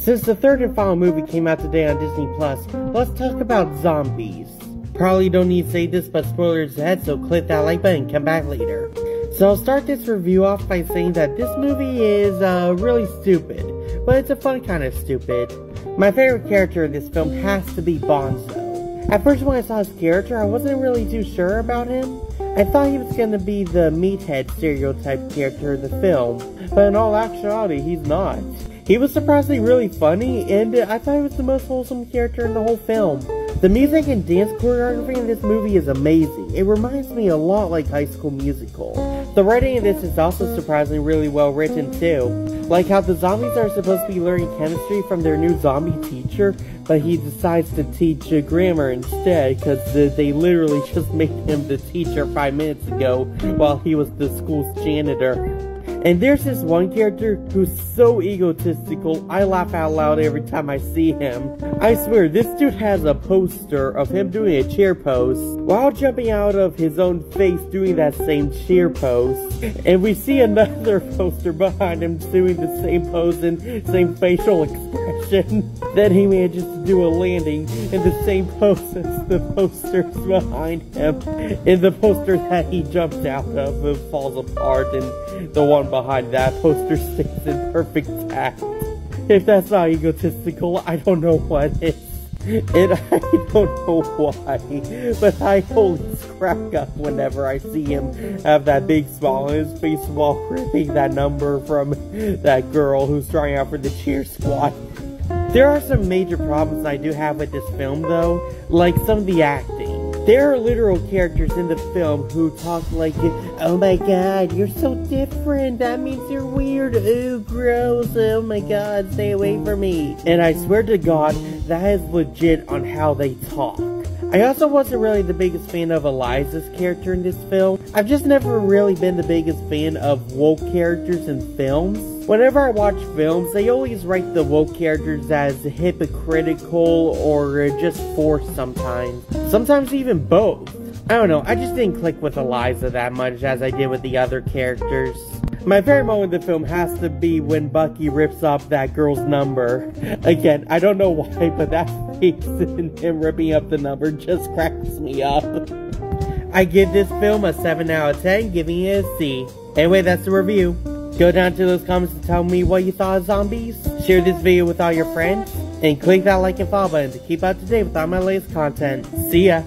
Since the third and final movie came out today on Disney+, let's talk about zombies. Probably don't need to say this, but spoilers ahead, so click that like button and come back later. So I'll start this review off by saying that this movie is really stupid, but it's a fun kind of stupid. My favorite character in this film has to be Bonzo. At first when I saw his character, I wasn't really too sure about him. I thought he was going to be the meathead stereotype character in the film, but in all actuality, he's not. He was surprisingly really funny, and I thought he was the most wholesome character in the whole film. The music and dance choreography in this movie is amazing. It reminds me a lot like High School Musical. The writing in this is also surprisingly really well written too. Like how the zombies are supposed to be learning chemistry from their new zombie teacher, but he decides to teach grammar instead because they literally just made him the teacher 5 minutes ago while he was the school's janitor. And there's this one character who's so egotistical, I laugh out loud every time I see him. I swear, this dude has a poster of him doing a chair pose, while jumping out of his own face doing that same chair pose. And we see another poster behind him doing the same pose and same facial expression. Then he manages to do a landing in the same pose as the posters behind him. And the poster that he jumped out of falls apart, and the one behind that poster stays in perfect tact. If that's not egotistical, I don't know what is. And I don't know why, but I always crack up whenever I see him have that big smile on his face while ripping that number from that girl who's trying out for the cheer squad. There are some major problems I do have with this film though, like some of the acting. There are literal characters in the film who talk like, oh my god, you're so different, that means you're weird, ooh, gross, oh my god, stay away from me. And I swear to god, that is legit on how they talk. I also wasn't really the biggest fan of Eliza's character in this film. I've just never really been the biggest fan of woke characters in films. Whenever I watch films, they always write the woke characters as hypocritical or just forced sometimes. Sometimes even both. I don't know, I just didn't click with Eliza that much as I did with the other characters. My favorite moment in the film has to be when Bucky rips off that girl's number. Again, I don't know why, but that face and him ripping up the number just cracks me up. I give this film a 7 out of 10, giving it a C. Anyway, that's the review. Go down to those comments and tell me what you thought of zombies. Share this video with all your friends. And click that like and follow button to keep up to date with all my latest content. See ya!